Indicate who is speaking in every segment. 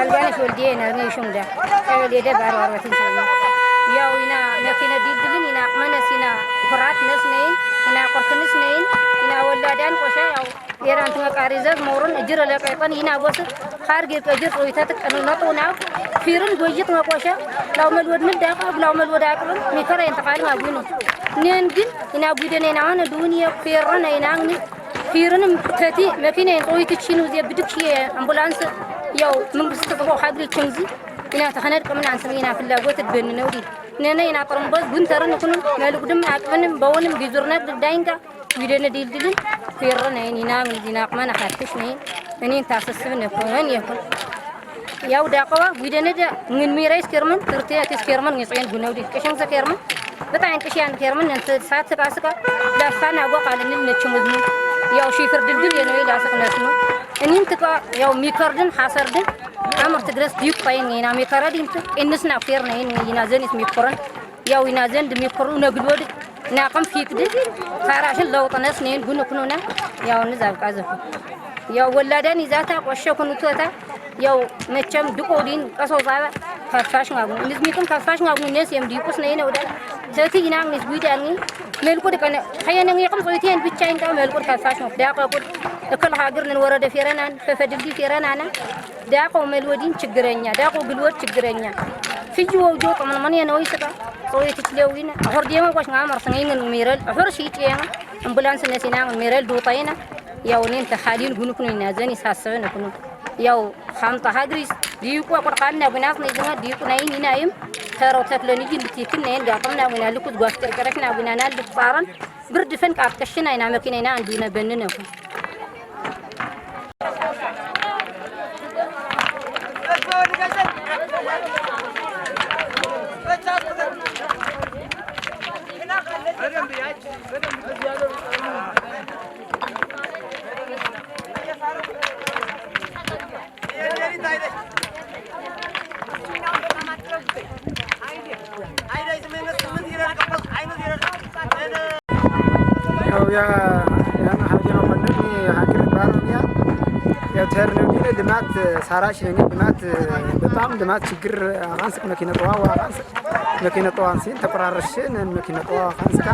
Speaker 1: الجانش والدينا نيشون ده اللي ده بارو تنسينا يا وينا مكينة ديدلين هنا منسينا فرات نسنين هنا قرق نسنين هنا ولادان قشا يران تنا كاريزات مورن أجر لك أيضا هنا بس خارج أجر قويتك أنو نطونا فيرن قويت ما قشا لو ملود من داخل لو ملود أكلم ميكرا ينتقال ما بينو نينجن هنا بيدنا هنا عن الدنيا فيرن هنا عني فيرن تاتي مكينة قويتك شنو زي بدك شيء أمبولانس يو من بستطبع حقل كنزي هنا تخنر كمان عن سمينا في اللعبات البننا ودي ننا هنا طرمباز بنترن يكونوا مالك دم عقبنا بونم جزرنا بالداينكا ويدنا ديل فيرنا هنا من دينا كمان حركش نين منين تاسسنا كمان يكون ياو داقوا ويدنا ده من ميرايس كرمن ترتيا كيس كرمن يصين بنودي كشان سكرمن بتاعين كشيان كرمن أنت ساعات سكاسكا لا فانا أبغى على نل نتشمدني ياو شيفر دلدل ينوي لا سكنا اسمه إنين تبا ياو ميكاردن حاسردن أمر تدرس ديوك طين هنا ميكاردين إنسنا فيرنا هنا ينازن اسمه ميكورن ياو ينازن دم ميكورن نقولود ناقم فيك ده خارجين لو تناس نين بنو كنونا ياو نزاق كذا ياو ولادان إذا وشوا كنوا توتا ياو نتشم دكودين كسوزا كفاش نعو نزميكم كفاش نعو الناس يوم ديوكس نينا وده تأتي هنا نسبي داني ملكود كنا خيانا يقوم صوتين بتشين كم ملكود كفاش نعو داقة كود كل حاجر نورد فيرنا ففدلدي فيرنا أنا داقة ملودين تجرنيا داقة بلود تجرنيا في جو جو كمان ماني أنا ويسكا صوتي تلوين أخر ديما قاش نعمر سنين الميرال أخر شيء تيانا أمبولانس الناس هنا الميرال دوطينا ياونين تخالين بنوكن نازني ساسون كنو ياو خامتا هاجريس ديوكو قرقاننا بناس نيجنا ديوكو ناين نايم ترى تكلني جل بتيكن ناين قاطمنا ونا لكو غافتر كركنا ونا نال بصارن برد فن كاركشنا انا مكيننا عندنا بننا
Speaker 2: يا أنا حاجة ما فنني حاكر بارونيا يا ترنبيل دمات ساراش نيجي دمات بتام دمات شجر غانسك مكينة طوا وغانس مكينة طوانسين تقرارشين مكينة طوا غانسك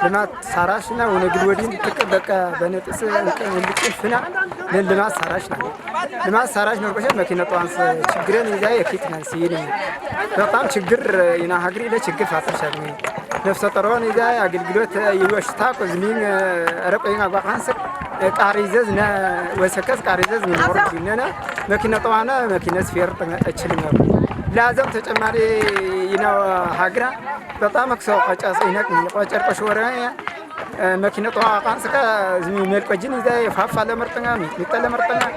Speaker 2: دمات ساراشنا ونقولين تكبك بنتس نلقينا للدمات ساراشنا دمات ساراشنا وكشف مكينة طوانس شجرين إذا يكيد نسيني بتام شجر ينا هجري لا شجر فاتر شغني نفس طرون إذا أقلقلوت يوشتاق زمين رقينا بقانسك كاريزنا وسكس كاريزز من ورد جننا مكينة طوانا مكينة سفير تشلنا لازم تجمعي ينا هاجرا بطامك سوق أصينك قشر قشورة مكينة طوا قانسك زمين ملك جن إذا يفاف على مرتنا مثل مرتنا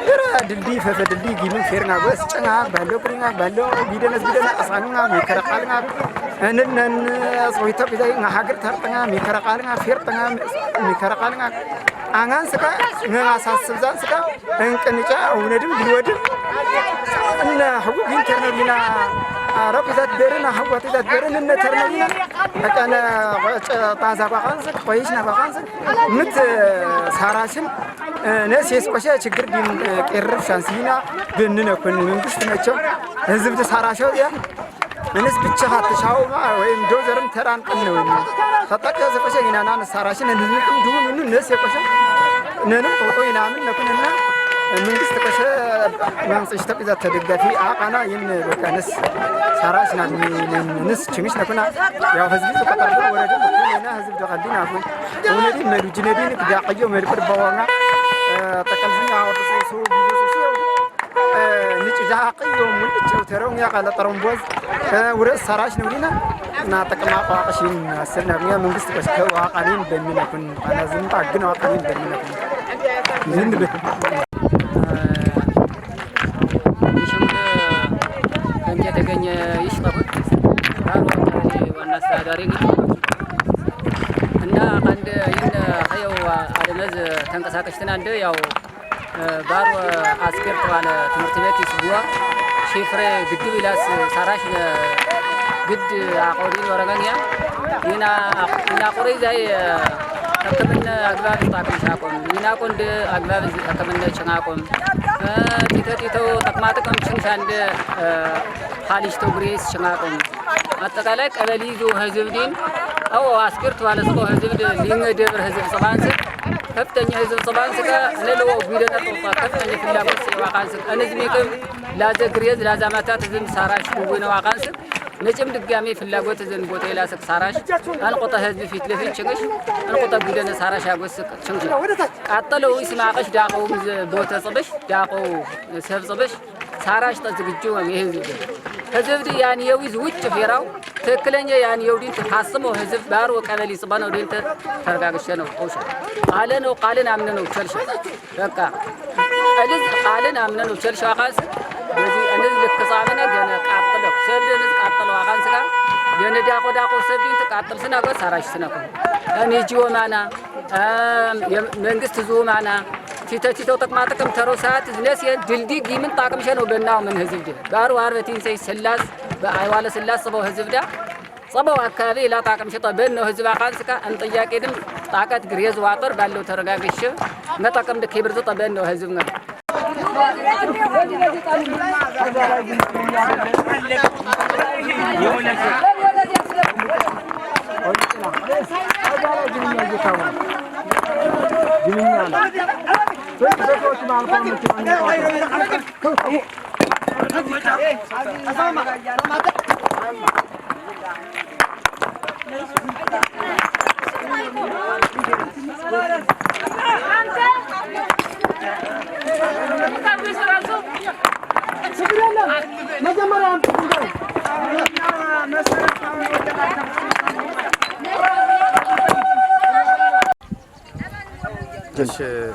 Speaker 2: يرى دلدي فدلدي جيمين فيرنا بس جنا بالو كرينا بالو بيدنا أصاننا مكرقالنا نن صويتك إذا هاجر ترتنا مكرقالنا فيرتنا مكرقالنا أنا سكا أنا ساسبزان سكا إنك نجا وندم بلودم إن حقوق إنترنتنا رابطة بيرنا حقوق بيرنا إن ترنينا أنا تازا بقانسك كويسنا بقانسك مت ساراشن ناس يسقشة شكر دين كيرف شانسينا بيننا كنا نقص نجوا نزبط ساراشو يا الناس بتشهد تشاو ما وين دوزرن تران كنا خطأ كذا فشة هنا أنا ساراشين نزمكم دون إنه الناس يقشة ننو توي نعمل نكوننا من استقشة ما نستشتق إذا تدق في أنا ين بكنس ساراشنا الناس شمش نكونا يا هزبي سكتر ورد نكونا هزب دخلنا أكون وندي مرجندين كذا قيو مركب بوانا تكلمنا عن الرسول نيجي جاقي يوم ونيجي ترون يا قال ترون بوز ورد ساراش نورينا نا تكما قاقشين أسرنا بيا من قصة بس كواقعين بيننا كن أنا زين تعجنا واقعين بيننا كن زين به
Speaker 3: كنت تكني يشتغل كانوا تاني والناس دارين أنا عند ين خيو أدمز تنقساقشتنا عنده ياو بارو عسكر طوال تمرتبات يسبوا شفرة قد ولاس سراش قد عقودين ورقانيا هنا قري زي تكملنا أقبال تاكل شاكم هنا كند أقبال تكملنا شناكم تيتو تكماتكم شنشاند حالش تبريس شناكم أتكلك أبليزو هزبدين أو عسكر طوال سبوا هزبد لين دبر هزب صبانسك كفتني هزب صبانسك نلو بيدنا توقع كفتني في اللعبة سواقانسك أنا زميكم لا زكريز لا زماتات زم سراش بوين واقانسك نجم دقامي في اللعبة زم بوتي لاسك سراش أنا قطع هزب في تلفين شنش أنا قطع بيدنا سراش أقوسك شنش عطلو يسمعقش داقو بوتا صبش داقو سهف صبش سراش تزقجوا مهزب هزب دي يعني يويز وجه فيراو تكلني يعني يودين تحسموا هزب بار وكذا صبانو دين ترقاقشنو قوشا قالنا أمننو تشلش بقى أجز قالنا أمننو تشلش واقاس بزي أنز لك صعبنا جنا قاتلو سبدي نز قاتلو واقاس كا جنا داقو سبدي تقاتل سنا قو سراش سنا كم أني جوا معنا منقص تزو معنا تيتو تقماتكم تروسات ناس دلدي جيمن طاقم شنو بناو من هزب دي بار واربتين سي سلاس بأيوال سلاس صبوا هزب ده صبوا أكابي لا طاقم شطا بينه هزب عقانسكا أنت ياكيدم طاقات غريز واطر بالو ترقاقش ما طاقم ده كبر زطا بينه هزبنا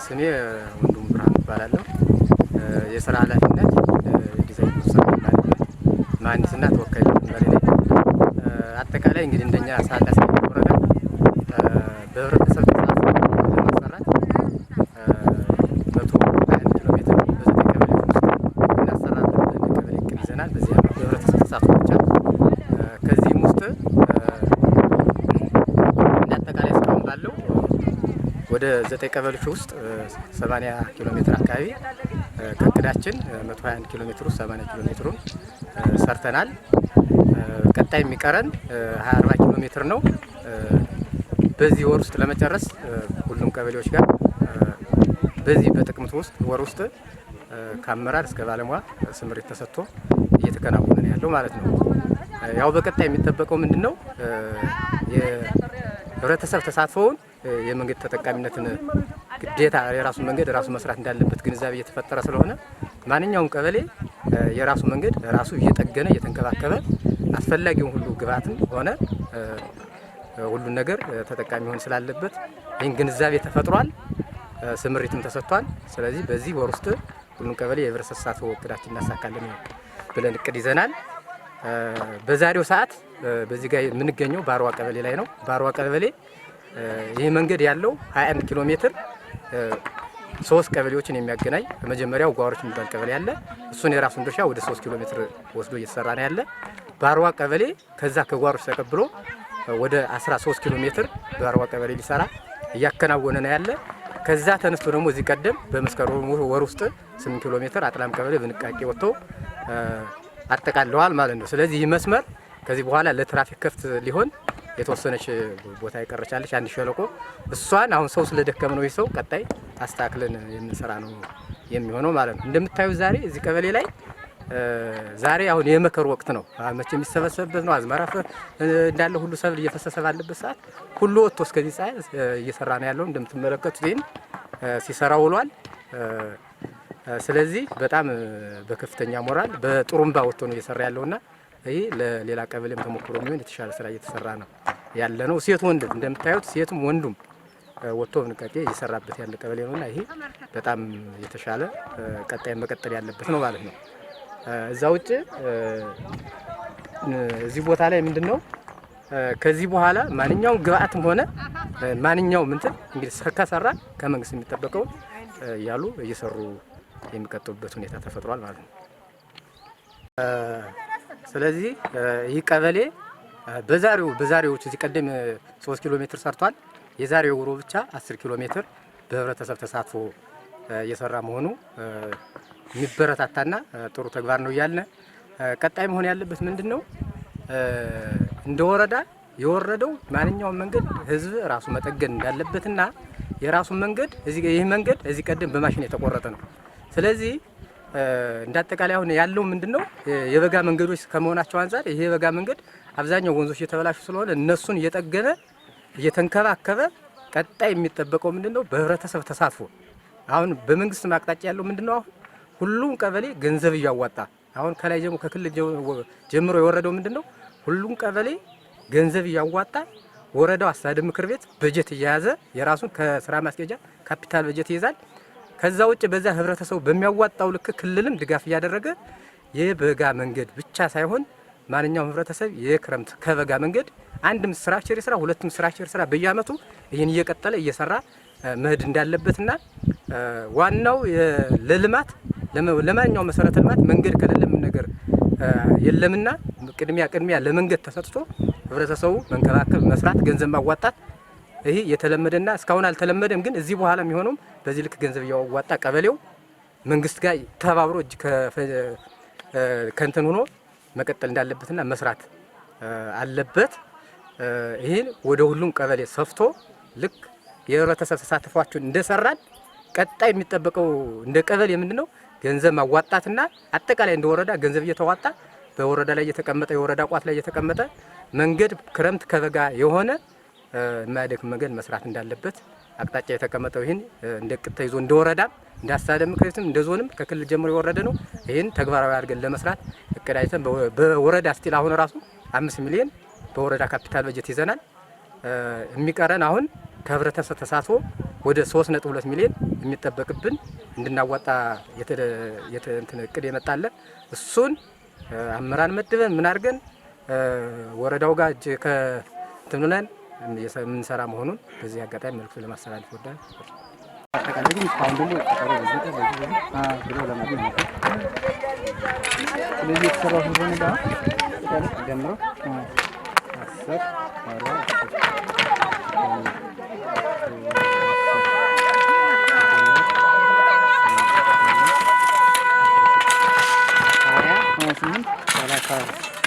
Speaker 4: ስሜ ወንዱም ብርሃን ይባላል። የሥራ ኃላፊነት ዲዛይን ፕሮሰስ መሀንዲስና ተወካይ መሪ ነኝ። አጠቃላይ እንግዲህ እንደኛ ሳላስ ወረዳ በህብረተሰብ ተሳትፎ ለማሰራት 121 ኪሎ ሜትር በዘጠኝ ቀበሌዎች ውስጥ እናሰራለን ብለን ቀበሌ እቅድ ይዘናል። በዚህ ዓመት በህብረተሰብ ተሳትፎ ብቻ ከዚህም ውስጥ አጠቃላይ እስካሁን ባለው ወደ 9 ቀበሌዎች ውስጥ 80 ኪሎ ሜትር አካባቢ ከእቅዳችን 121 ኪሎ ሜትር 80 ኪሎ ሜትሩን ሰርተናል። ቀጣይ የሚቀረን 40 ኪሎ ሜትር ነው። በዚህ ወር ውስጥ ለመጨረስ ሁሉም ቀበሌዎች ጋር በዚህ በጥቅምት ውስጥ ወር ውስጥ ከአመራር እስከ ባለሙያ ስምሪት ተሰጥቶ እየተከናወነ ነው ያለው ማለት ነው። ያው በቀጣይ የሚጠበቀው ምንድነው? የህብረተሰብ ተሳትፎውን የመንገድ ተጠቃሚነትን ግዴታ የራሱ መንገድ ራሱ መስራት እንዳለበት ግንዛቤ እየተፈጠረ ስለሆነ ማንኛውም ቀበሌ የራሱ መንገድ ራሱ እየጠገነ እየተንከባከበ አስፈላጊውን ሁሉ ግብአትም ሆነ ሁሉን ነገር ተጠቃሚ ሆን ስላለበት ይህን ግንዛቤ ተፈጥሯል። ስምሪትም ተሰጥቷል። ስለዚህ በዚህ ወር ውስጥ ሁሉም ቀበሌ የህብረተሰብ ተሳትፎ እቅዳችን እናሳካለን ብለን እቅድ ይዘናል። በዛሬው ሰዓት በዚህ ጋር የምንገኘው ባርዋ ቀበሌ ላይ ነው። ባርዋ ቀበሌ ይህ መንገድ ያለው 21 ኪሎ ሜትር 3 ቀበሌዎችን የሚያገናኝ በመጀመሪያው ጓሮች የሚባል ቀበሌ ያለ እሱን የራሱን ድርሻ ወደ 3 ኪሎ ሜትር ወስዶ እየተሰራ ነው ያለ። ባርዋ ቀበሌ ከዛ ከጓሮች ተቀብሎ ወደ 13 ኪሎ ሜትር ባርዋ ቀበሌ ሊሰራ እያከናወነ ነው ያለ። ከዛ ተነስቶ ደግሞ እዚህ ቀደም በመስከረም ወር ውስጥ 8 ኪሎ ሜትር አጥላም ቀበሌ በንቃቄ ወጥቶ አጠቃለዋል ማለት ነው። ስለዚህ ይህ መስመር ከዚህ በኋላ ለትራፊክ ክፍት ሊሆን የተወሰነች ቦታ ይቀርቻለች አንድ ሸለቆ እሷን አሁን ሰው ስለደከመ ነው ይሰው ቀጣይ አስተካክለን የምንሰራ ነው የሚሆነው ማለት ነው። እንደምታዩ ዛሬ እዚህ ቀበሌ ላይ ዛሬ አሁን የመከር ወቅት ነው። መቼ የሚሰበሰብበት ነው። አዝመራ እንዳለ ሁሉ ሰብል እየፈሰሰ ባለበት ሰዓት ሁሉ ወጥቶ እስከዚህ ሰዓት እየሰራ ነው ያለው። እንደምትመለከቱት ይሄን ሲሰራ ውሏል። ስለዚህ በጣም በከፍተኛ ሞራል በጥሩምባ ወጥቶ ነው እየሰራ ያለውና ይሄ ለሌላ ቀበሌም ተሞክሮ የሚሆን የተሻለ ስራ እየተሰራ ነው ያለ ነው። ሴት ወንድ እንደምታዩት ሴቱም ወንዱም ወጥቶ በንቃቄ እየሰራበት ያለ ቀበሌ ነውና ይሄ በጣም የተሻለ ቀጣይ መቀጠል ያለበት ነው ማለት ነው። እዛ ውጭ እዚህ ቦታ ላይ ምንድነው ከዚህ በኋላ ማንኛውም ግብአትም ሆነ ማንኛውም እንትን እንግዲህ ከሰራ ከመንግስት የሚጠበቀው ያሉ እየሰሩ የሚቀጥሉበት ሁኔታ ተፈጥሯል ማለት ነው። ስለዚህ ይህ ቀበሌ በዛሬው እዚህ ቀደም 3 ኪሎ ሜትር ሰርቷል። የዛሬው ውሮ ብቻ 10 ኪሎ ሜትር በህብረተሰብ ተሳትፎ እየሰራ መሆኑ የሚበረታታና ጥሩ ተግባር ነው ያለ። ቀጣይ መሆን ያለበት ምንድነው እንደ ወረዳ የወረደው ማንኛውም መንገድ ህዝብ ራሱ መጠገን እንዳለበትና የራሱ መንገድ ይህ መንገድ እዚህ ቀደም በማሽን የተቆረጠ ነው። ስለዚህ እንዳጠቃላይ አሁን ያለው ምንድነው የበጋ መንገዶች ከመሆናቸው አንፃር ይሄ የበጋ መንገድ አብዛኛው ወንዞች የተበላሹ ስለሆነ እነሱን እየጠገነ እየተንከባከበ ቀጣይ የሚጠበቀው ምንድነው በህብረተሰብ ተሳትፎ አሁን በመንግስት ማቅጣጫ ያለው ምንድነው አሁን ሁሉም ቀበሌ ገንዘብ እያዋጣ አሁን ከላይ ጀምሮ ከክልል ጀምሮ የወረደው ምንድነው ሁሉም ቀበሌ ገንዘብ እያዋጣ ወረዳው አስተዳደር ምክር ቤት በጀት እየያዘ የራሱን ከስራ ማስኬጃ ካፒታል በጀት ይይዛል። ከዛ ውጭ በዛ ህብረተሰቡ በሚያዋጣው ልክ ክልልም ድጋፍ እያደረገ የበጋ መንገድ ብቻ ሳይሆን ማንኛውም ህብረተሰብ የክረምት ከበጋ መንገድ አንድም ስትራክቸር ስራ ሁለቱም ስትራክቸር ስራ በየአመቱ ይሄን እየቀጠለ እየሰራ መሄድ እንዳለበትና ዋናው ለልማት ለማንኛውም መሰረተ ልማት መንገድ ከሌለም ነገር የለምና ቅድሚያ ለመንገድ ተሰጥቶ ህብረተሰቡ መንከባከብ መስራት ገንዘብ ማዋጣት ይሄ የተለመደና እስካሁን አልተለመደም። ግን እዚህ በኋላ የሚሆነው በዚህ ልክ ገንዘብ እያዋጣ ቀበሌው መንግስት ጋር ተባብሮ እጅ ከእንትን ሆኖ መቀጠል እንዳለበትና መስራት አለበት። ይሄን ወደ ሁሉም ቀበሌ ሰፍቶ ልክ የህብረተሰብ ተሳትፏቸውን እንደሰራን ቀጣይ የሚጠበቀው እንደ ቀበሌ ምንድነው ገንዘብ ማዋጣትና አጠቃላይ እንደወረዳ ገንዘብ እየተዋጣ በወረዳ ላይ እየተቀመጠ የወረዳ ቋት ላይ እየተቀመጠ መንገድ ክረምት ከበጋ የሆነ የማያደክም መንገድ መስራት እንዳለበት አቅጣጫ የተቀመጠው ይሄን እንደ ቅጥ ተይዞ እንደወረዳ እንደ አስተዳደር ምክር ቤትም እንደ ዞንም ከክልል ጀምሮ የወረደ ነው። ይሄን ተግባራዊ አድርገን ለመስራት እቅድ አይተን በወረዳ ስቲል አሁን ራሱ 5 ሚሊዮን በወረዳ ካፒታል በጀት ይዘናል። የሚቀረን አሁን ከህብረተሰብ ተሳትፎ ወደ 3.2 ሚሊዮን የሚጠበቅብን እንድናዋጣ እንትን እቅድ የመጣለ እሱን አመራር መድበን ምን አድርገን ወረዳው ጋር እጅ ከእንትን ብለን የምንሰራ መሆኑን በዚህ አጋጣሚ መልዕክት ለማስተላለፍ ወዳል። አጠቃላይ ግን እስካሁን ደግሞ ቀጠሮ በዚህ ብሎ ለማግኘት ነው። ስለዚህ የተሰራው ሁሉ ነገር ጀምሮ 10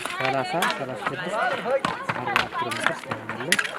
Speaker 4: 30 36 40 ኪሎ ሜትር